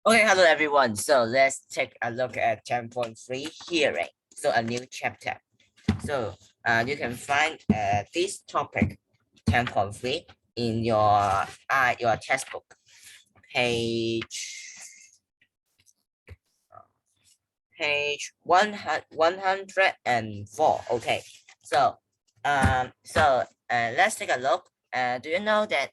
Okay, hello everyone. So let's take a look at 10.3 hearing. So a new chapter. So you can find this topic 10.3 in your textbook, page page 104. Okay. So let's take a look. Do you know that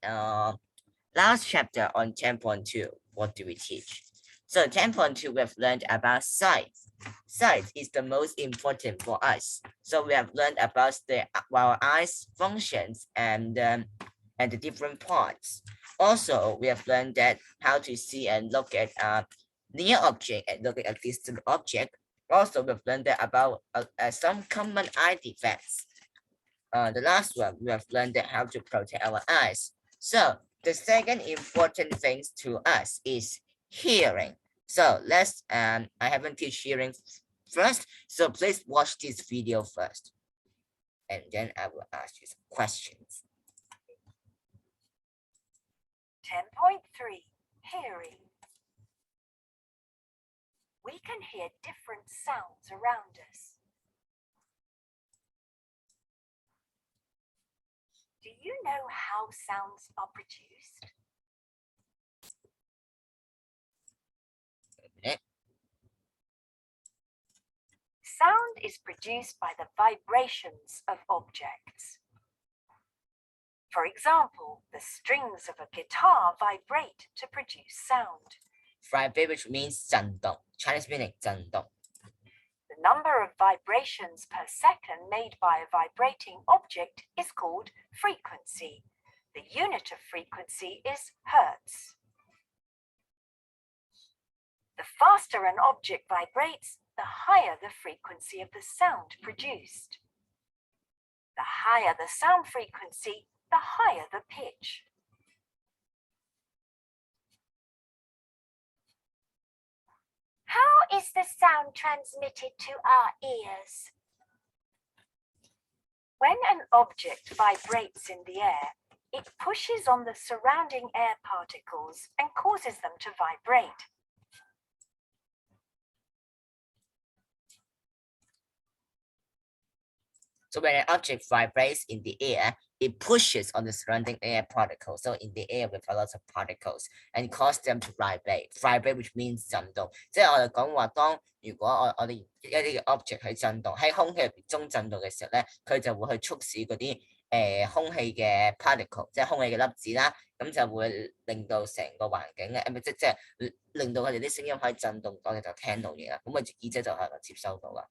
last chapter on 10.2, what do we teach? So 10.2, we've learned about size. Size is the most important for us. So we have learned about our eyes functions and the different parts. Also, we have learned that how to see and look at near object and look at a distant object. Also, we've learned that about some common eye defects. The last one, we have learned that how to protect our eyes. So the second important things to us is hearing. So I haven't teach hearing first, so please watch this video first, and then I will ask you some questions. 10.3 Hearing. We can hear different sounds around us. Do you know how sounds are produced? Okay. Sound is produced by the vibrations of objects. For example, the strings of a guitar vibrate to produce sound. Vibrate, which means 震动. Chinese meaning 震动. The number of vibrations per second made by a vibrating object is called frequency. The unit of frequency is hertz. The faster an object vibrates, the higher the frequency of the sound produced. The higher the sound frequency, the higher the pitch. How is the sound transmitted to our ears? When an object vibrates in the air, it pushes on the surrounding air particles and causes them to vibrate. So when an object vibrates in the air, it pushes on the surrounding air particles. So in the air with a lot of particles and cause them to vibrate. Vibrate which means 震動。即係我哋講話，如果我哋一啲嘅 object 喺震動，喺空氣入邊中震動嘅時候咧，佢就會去促使嗰啲空氣嘅 particle，即係空氣嘅粒子啦，咁就會令到成個環境咧，即係令到佢哋啲聲音可以震動，我哋就聽到嘢啦，咁個耳仔就可能接收到啦。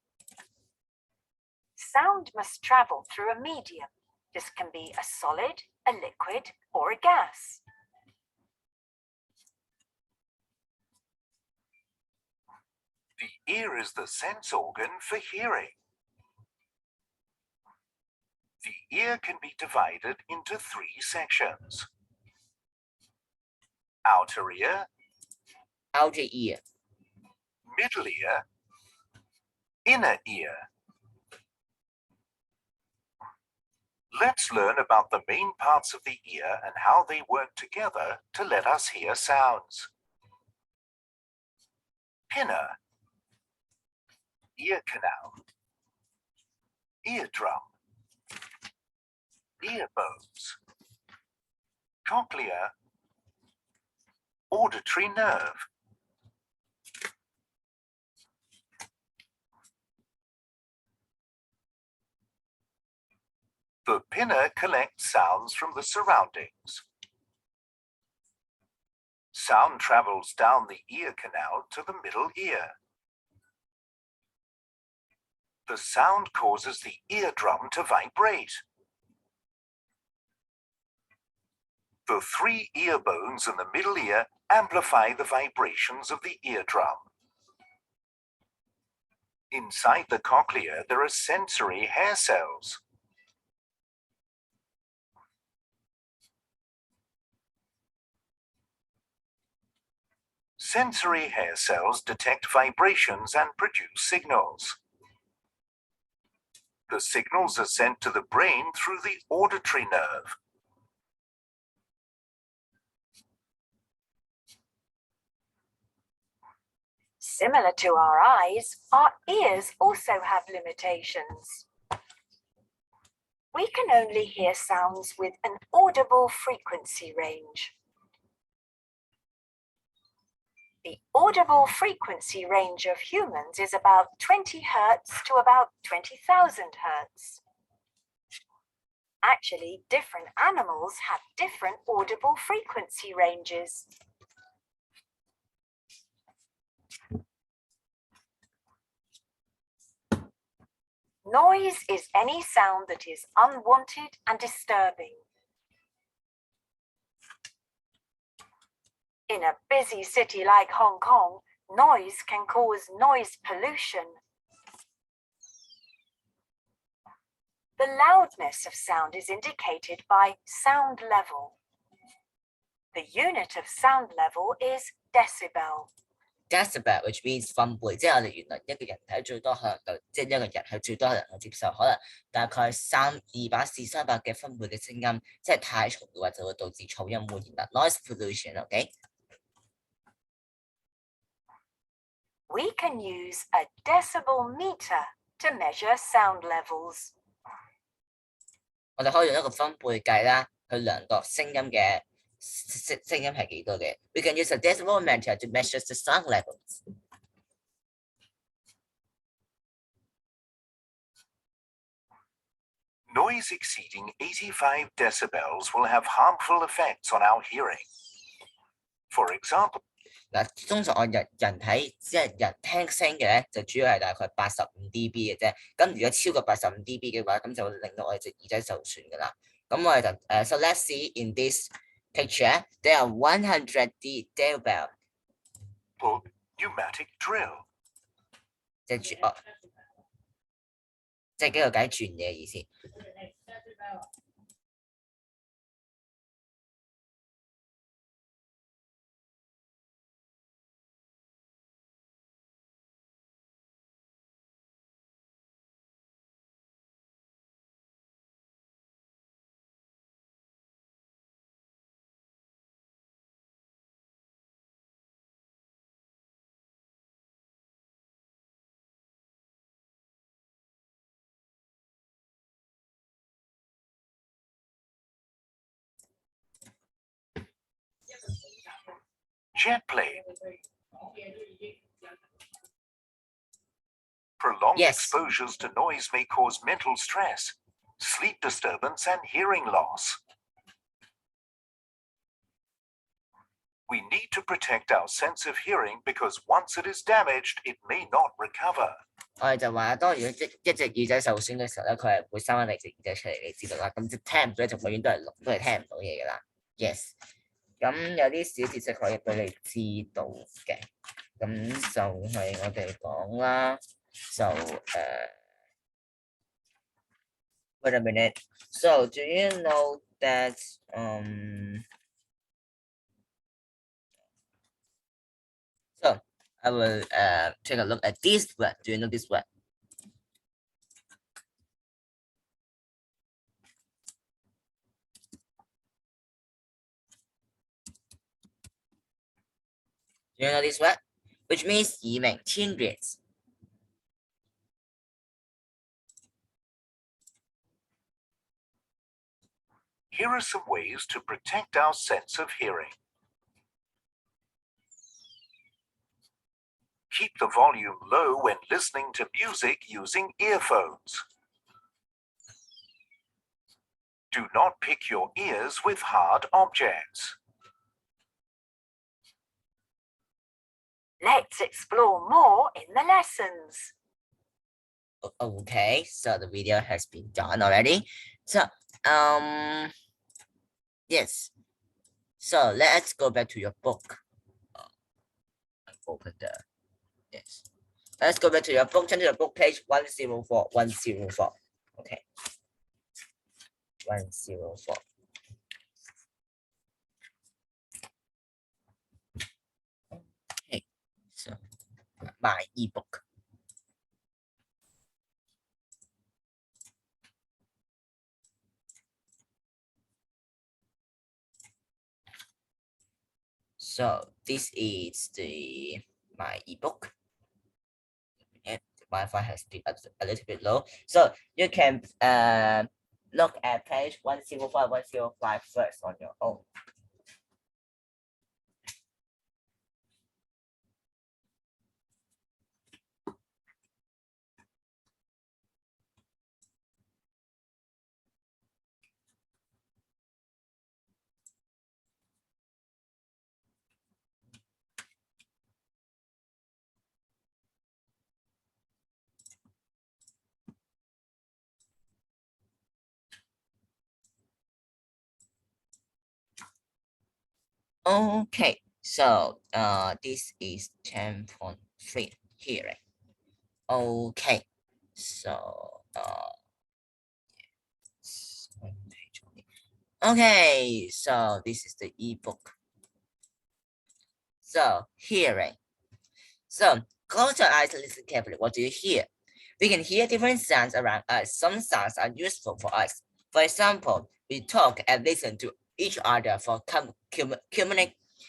Sound must travel through a medium. This can be a solid, a liquid, or a gas. The ear is the sense organ for hearing. The ear can be divided into three sections. Outer ear, outer ear, middle ear, inner ear. Let's learn about the main parts of the ear and how they work together to let us hear sounds. Pinna, ear canal, eardrum, ear bones, cochlea, auditory nerve. The pinna collects sounds from the surroundings. Sound travels down the ear canal to the middle ear. The sound causes the eardrum to vibrate. The three ear bones in the middle ear amplify the vibrations of the eardrum. Inside the cochlea, there are sensory hair cells. Sensory hair cells detect vibrations and produce signals. The signals are sent to the brain through the auditory nerve. Similar to our eyes, our ears also have limitations. We can only hear sounds with an audible frequency range. The audible frequency range of humans is about 20 Hz to about 20,000 Hz. Actually, different animals have different audible frequency ranges. Noise is any sound that is unwanted and disturbing. In a busy city like Hong Kong, noise can cause noise pollution. The loudness of sound is indicated by sound level. The unit of sound level is decibel. Decibel, which means 分貝，即係我哋原來一個人體最多可能就即係一個人係最多人去接受可能大概200至300嘅分貝嘅聲音，即係太嘈嘅話就會導致噪音污染啦 ，noise pollution。OK。We can use a decibel meter to measure sound levels. 我哋可以用一個分貝計啦，去量度聲音嘅聲音係幾多嘅。We can use a decibel meter to measure the sound levels. Noise exceeding 85 decibels will have harmful effects on our hearing. For example, 嗱，通常我人體即係人聽聲嘅咧，就主要係大概85 dB 嘅啫。咁如果超過85 dB 嘅話，咁就會令到我哋隻耳仔受損噶啦。咁我哋就so let's see in this picture there are 100 decibel. or pneumatic drill. 即係即係幾個解轉嘅意思。Jet plane. Prolonged Yes. exposures to noise may cause mental stress, sleep disturbance, and hearing loss. We need to protect our sense of hearing because once it is damaged, it may not recover. 我哋就話，當如果一隻耳仔受損嘅時候咧，佢係會生翻你隻耳仔出嚟，你知道啦。咁即聽唔到就永遠都係聽唔到嘢噶啦。Yes。咁有啲小知識可以俾你知道嘅，咁就係我哋講啦。就wait a minute. So do you know that So I will take a look at this word. Do you know this word? Do you know this word? Which means 以命天月。Here are some ways to protect our sense of hearing. Keep the volume low when listening to music using earphones. Do not pick your ears with hard objects. Let's explore more in the lessons. Okay, so the video has been done already. So yes. So let's go back to your book. Open the yes. Let's go back to your book. Turn to your book page 104. 104. Okay. 104. Okay. So my ebook. So this is my ebook. Wi-Fi has been a little bit low. So you can look at page 105, 105 first on your own. Okay, so this is 10.3 hearing. Okay, so okay, so this is the ebook. So hearing. So close your eyes and listen carefully. What do you hear? We can hear different sounds around us. Some sounds are useful for us. For example, we talk and listen to each other for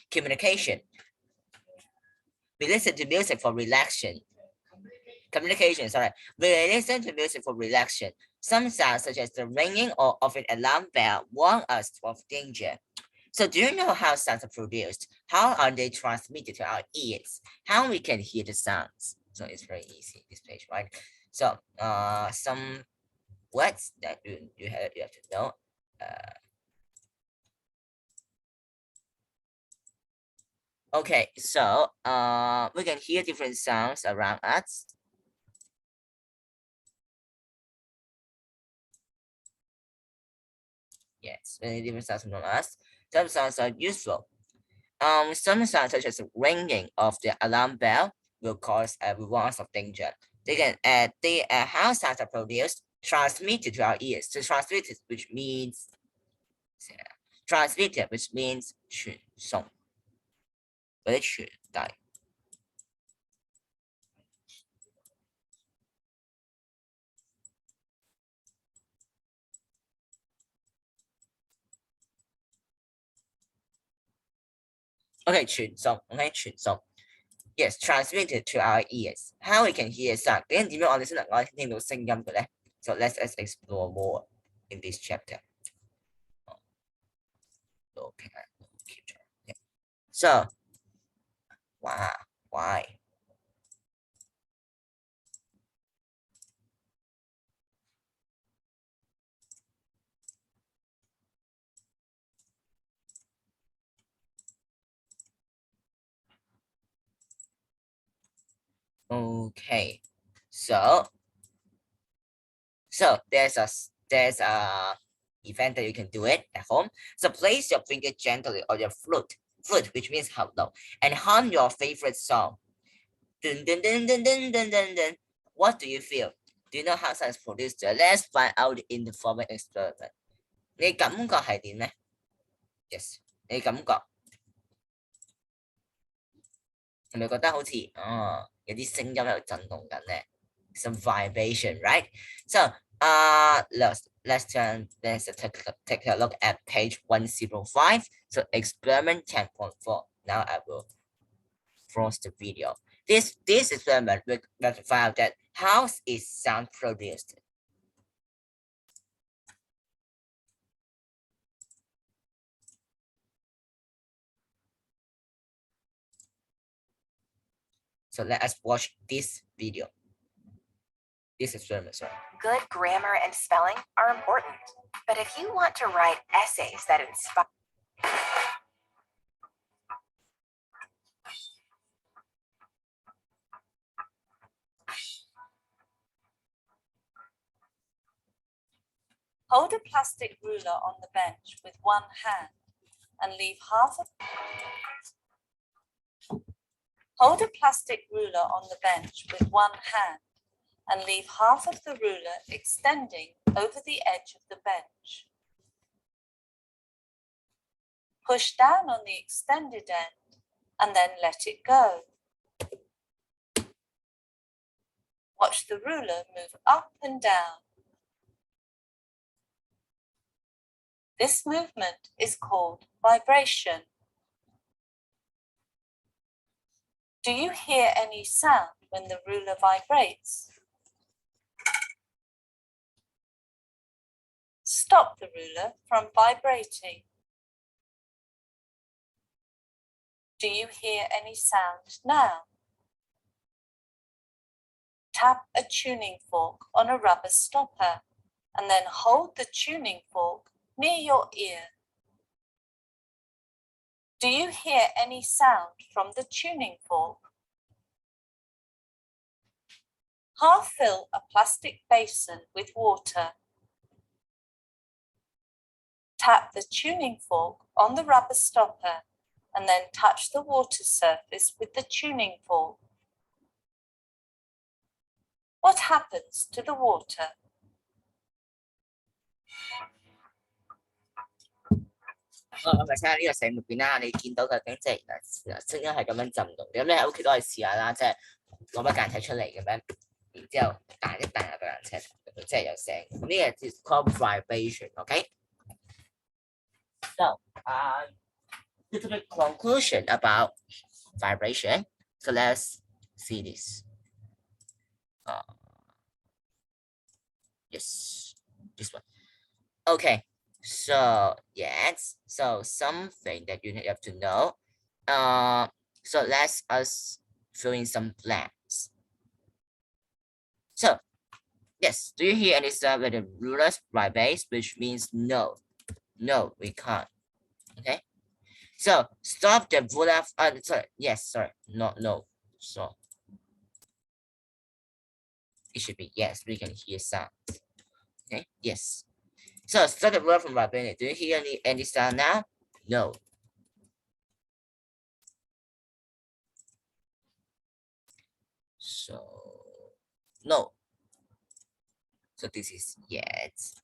communication. We listen to music for relaxation. Communication, sorry. We listen to music for relaxation. Some sounds, such as the ringing or of an alarm bell, warn us of danger. So do you know how sounds are produced? How are they transmitted to our ears? How we can hear the sounds? So it's very easy, this page, right? So some words that you have to know. Okay, so we can hear different sounds around us. Yes, many different sounds around us. Some sounds are useful. Some sounds such as the ringing of the alarm bell will cause a warning of danger. They can how sounds are produced, transmitted to our ears. So transmitted, which means 传送，或者truyền递。Okay, 传送 ，OK， 传送。Yes, transmitted to our ears. How we can hear sound? 點樣我哋先能夠聽到聲音嘅咧？ So let's explore more in this chapter. Okay, so why? Okay, so there's a event that you can do it at home. So place your finger gently on your flute, which means hello, and hum your favorite song. Dun, dun, dun, dun, dun, dun, dun, dun. What do you feel? Do you know how sound is produced? Let's find out in the following experiment. 你感覺係點咧 ？Yes， 你感覺係咪覺得好似有啲聲音喺度震動緊咧 ？Some vibration, right? So let's take a look at page 105. So experiment 10.4. Now I will pause the video. This experiment will find out that how is sound produced. So let us watch this video. This experiment, sorry. Good grammar and spelling are important, but if you want to write essays that inspire, hold a plastic ruler on the bench with one hand and leave half of Hold a plastic ruler on the bench with one hand and leave half of the ruler extending over the edge of the bench. Push down on the extended end and then let it go. Watch the ruler move up and down. This movement is called vibration. Do you hear any sound when the ruler vibrates? Stop the ruler from vibrating. Do you hear any sound now? Tap a tuning fork on a rubber stopper and then hold the tuning fork near your ear. Do you hear any sound from the tuning fork? Half fill a plastic basin with water. Tap the tuning fork on the rubber stopper and then touch the water surface with the tuning fork. What happens to the water? Ờ,咁睇下呢個寫入邊啦，你見到究竟即係聲音係咁樣震動，咁你喺屋企都可以試下啦，即係攞把間尺出嚟咁樣，然之後彈一彈入個間尺，即係有聲。咁呢個係 called vibration，OK？ So, little bit conclusion about vibration. So let's see this. Yes, this one. Okay. So yes, so something that you have to know. So let's us fill in some blanks. So yes, do you hear any sound with the rulers vibrates, which means no, no, we can't. Okay. So stop the ruler. Sorry, no. So it should be yes. We can hear sound. Okay. Yes. So stop the ruler from vibrating. Do you hear any sound now? No. So no. So this is yes.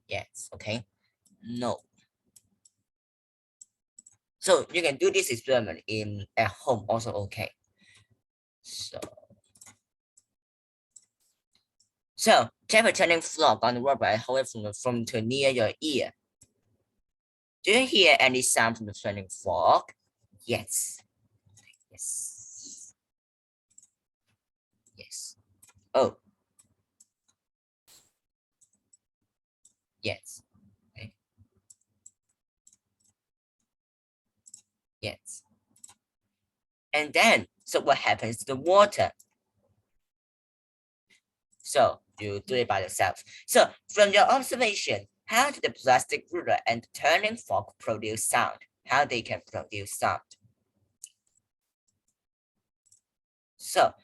Yes, okay. No. So you can do this experiment at home also okay. So tap a turning fork on the rubber and hold it from to near your ear. Do you hear any sound from the turning fork? Yes. Yes. Yes. Oh. Yes. Okay. Yes. And then, so what happens to the water? So you do it by yourself. So from your observation, how do the plastic ruler and the turning fork produce sound? How they can produce sound? So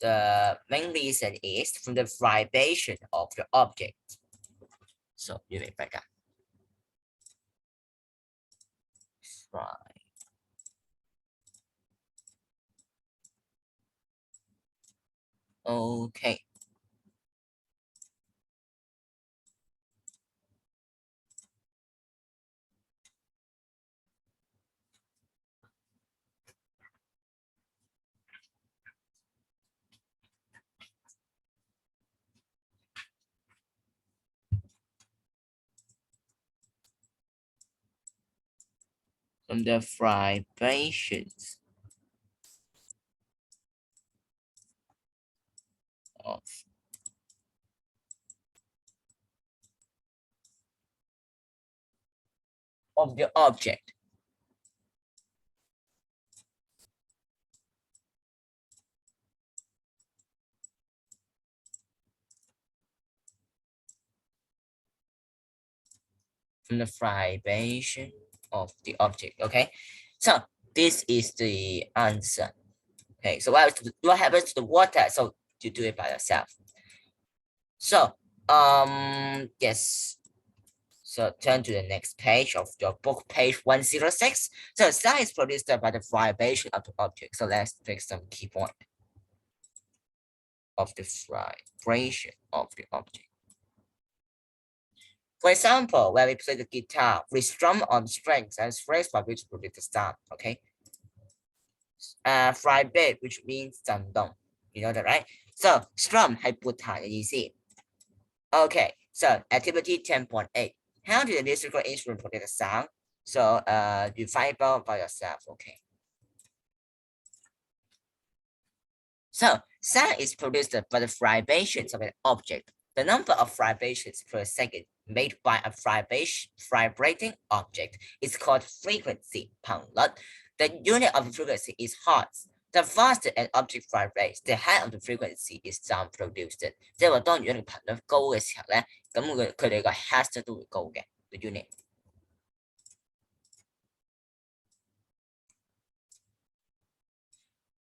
the main reason is from the vibration of the object. So you may back up. Right. Okay. From the vibrations of the object. From the vibration of the object. Okay, so this is the answer. Okay, so what happens to the water? So you do it by yourself. So yes. So turn to the next page of your book, page 106. So sound is produced by the vibration of the object. So let's take some key point of the vibration of the object. For example, when we play the guitar, we strum on strings and strings by which produce the sound. Okay. Vibrate, which means 震动. You know that, right? So strum 係撥彈嘅意思. Okay. So activity 10.8. How do the musical instrument produce the sound? So you find out by yourself. Okay. So sound is produced by the vibrations of an object. The number of vibrations per second made by a vibrating object is called frequency, 頻率. The unit of frequency is hertz. The faster an object vibrates, the higher of the frequency is sound produced. 即係話當如果你頻率高嘅時候咧，咁佢哋個 hertz 都會高嘅 the unit.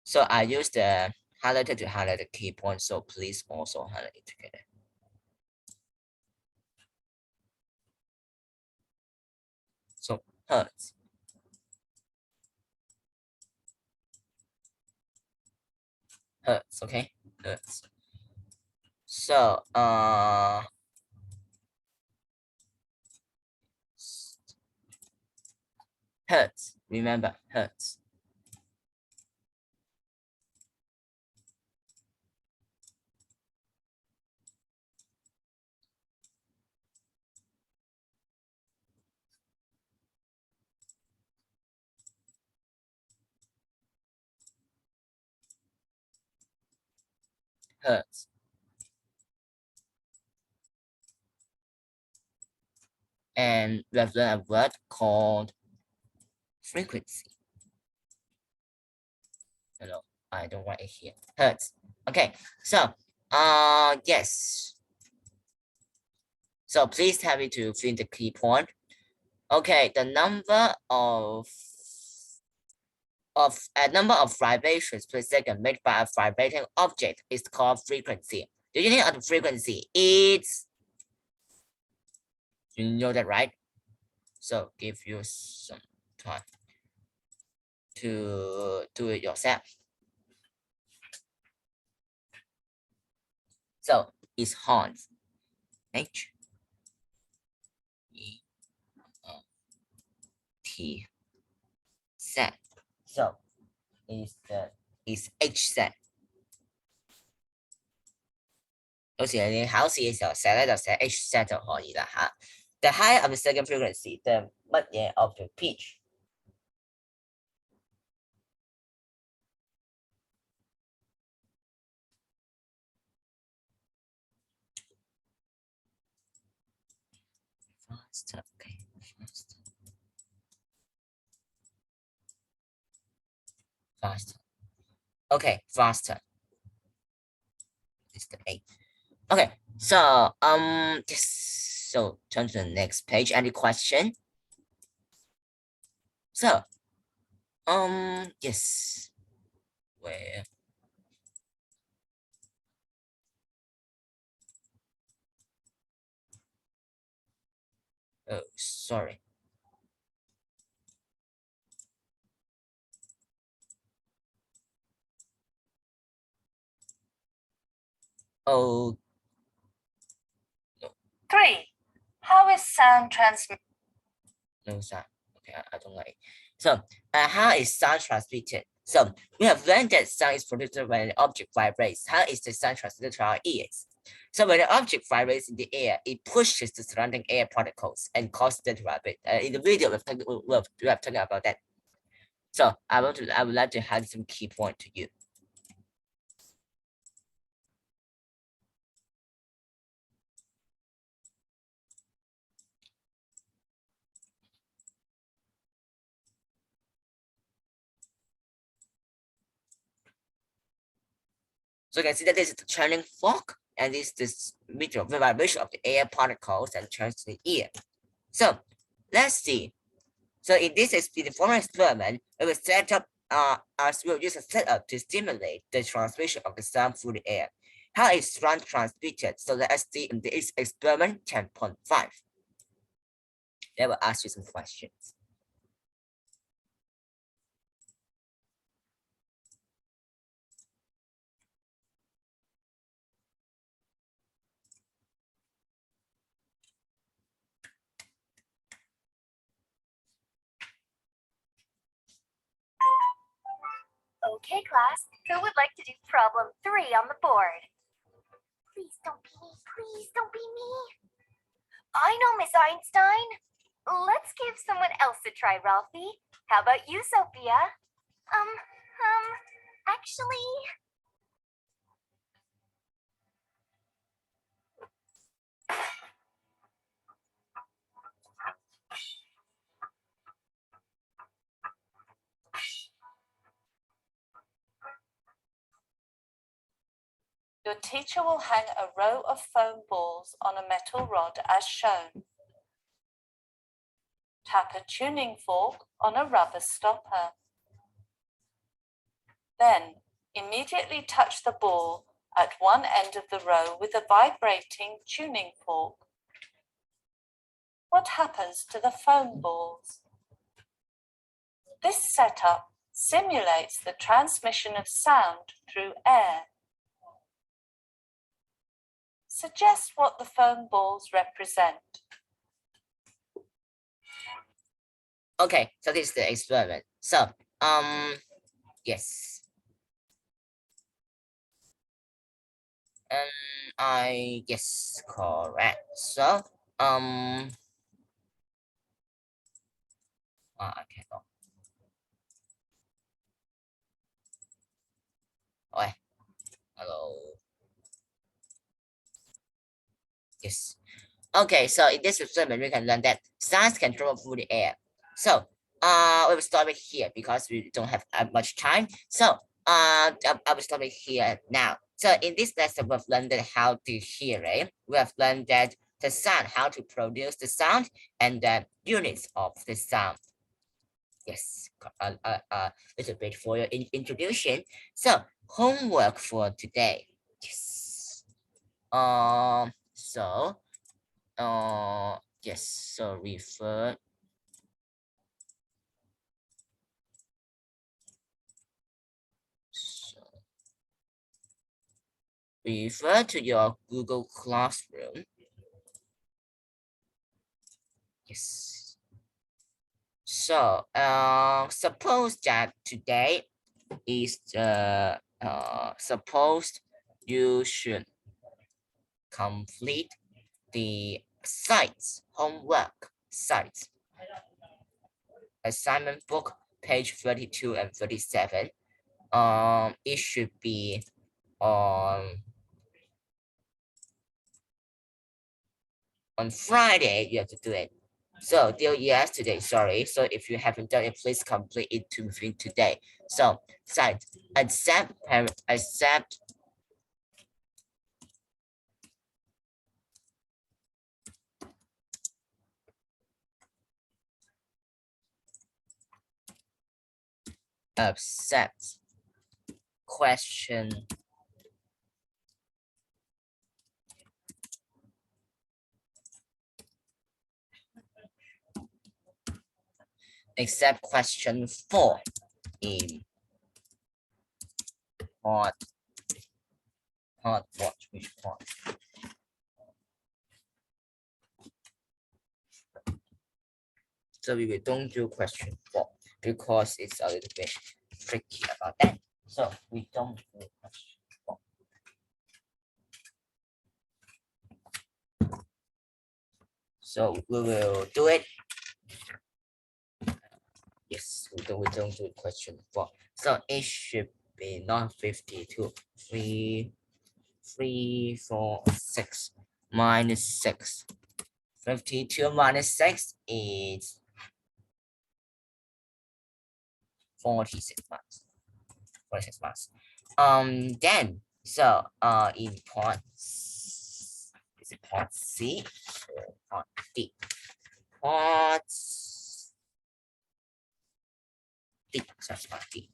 So I use the highlighter to highlight the key points, so please also highlight it together. So hertz. Hertz, okay? Hertz. So hertz, remember hertz. Hertz. And we have learned a word called frequency. Hello, I don't write it here. Hertz. Okay, so yes. So please tell me to fill in the key point. Okay, the number of vibrations per second made by a vibrating object is called frequency. The unit of the frequency is, you know that, right? So give you some time to do it yourself. So it's hertz. H E T Z. So is H Z. 有時你考試嘅時候寫咧就寫 H Z 就可以啦嚇。The higher of the second frequency, the 乜嘢 of the pitch. Faster, okay, faster. Faster. Okay, faster. It's the 8. Okay, so yes. So turn to the next page. Any question? So yes. Where? Oh, sorry. Oh. 3. How is sound transmitted? No sound. Okay, I don't like it. So, how is sound transmitted? So, we have learned that sound is produced when an object vibrates. How is the sound transmitted to our ears? So, when an object vibrates in the air, it pushes the surrounding air particles and causes them to vibrate. In the video, we have talked about that. So, I would like to have some key point to you. So you can see that this is the churning fork, and this is this vibration of the air particles and turns to the ear. So let's see. So in this former experiment, we will set up as we'll use a setup to stimulate the transmission of the sound through the air. How is sound transmitted? So let's see in this experiment 10.5. They will ask you some questions. Okay, class. Who would like to do problem 3 on the board? Please don't be me. Please don't be me. I know, Miss Einstein. Let's give someone else a try, Ralphie. How about you, Sophia? Actually. Your teacher will hang a row of foam balls on a metal rod as shown. Tap a tuning fork on a rubber stopper. Then, immediately touch the ball at one end of the row with a vibrating tuning fork. What happens to the foam balls? This setup simulates the transmission of sound through air. Suggest what the foam balls represent. Okay, so this is the experiment. So, yes. I guess correct. So, I cannot. Okay. Hello. Yes. Okay, so in this experiment, we can learn that sounds can travel through the air. So, we will stop it here because we don't have much time. So, I will stop it here now. So, in this lesson, we've learned that how to hear it. We have learned that the sound, how to produce the sound, and the units of the sound. Yes, little bit for your introduction. So, homework for today. Yes. Yes, so refer to your Google Classroom. Yes. So suppose that today is suppose you should complete the sites homework sites assignment book page 32 and 37. It should be on Friday. You have to do it. So till yesterday, sorry. So if you haven't done it, please complete it within today. So site accept question accept question 4 in part watch which part. So we don't do question 4 because it's a little bit tricky about that. So we don't do question 4. So we will do it. Yes, we don't do question 4. So it should be not 52. 3, 4, 6 minus 6. 52 minus 6 is 46 marks. 46 marks. Then so in part is it part C or part D? Part D. Sorry, part D.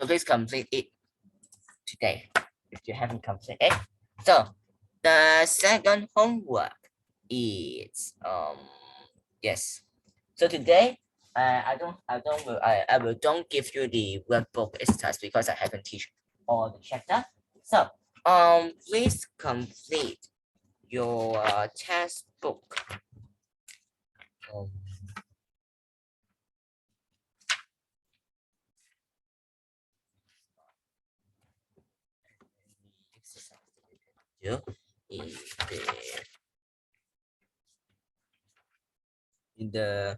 So please complete it today if you haven't completed it. So the second homework is yes. So today I will don't give you the workbook exercise because I haven't teach all the chapter. So please complete your textbook. 2 in the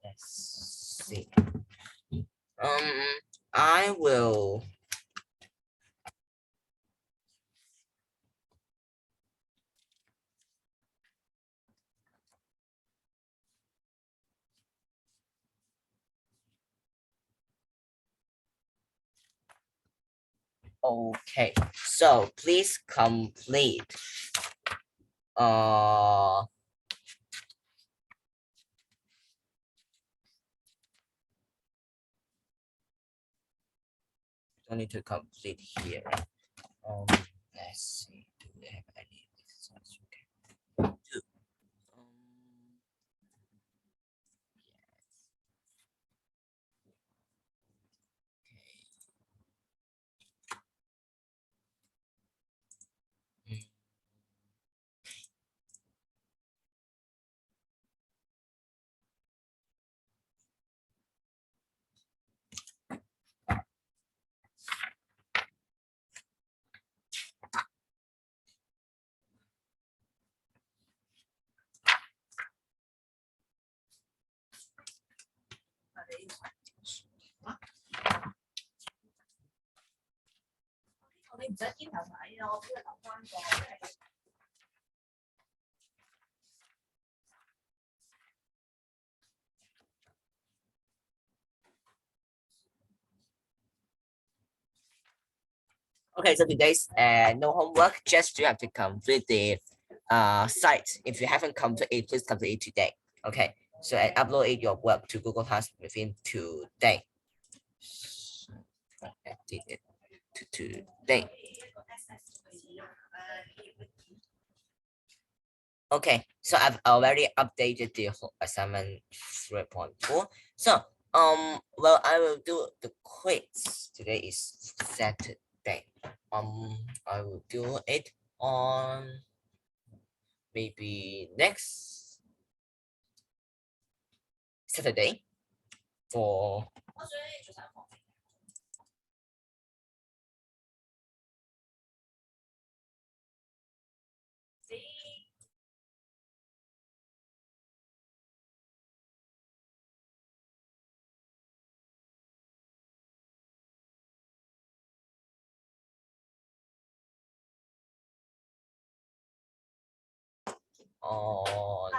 let's see. I will okay, so please complete don't need to complete here. Let's see, do they have any exercise? Okay. Do. Yes. Okay, so today's no homework, just you have to complete the site. If you haven't completed it, please complete it today. Okay, so and upload your work to Google Classroom within today. I did it to today. Okay, so I've already updated the whole assignment 3.4. So well, I will do the quiz. Today is Saturday. I will do it on maybe next Saturday for on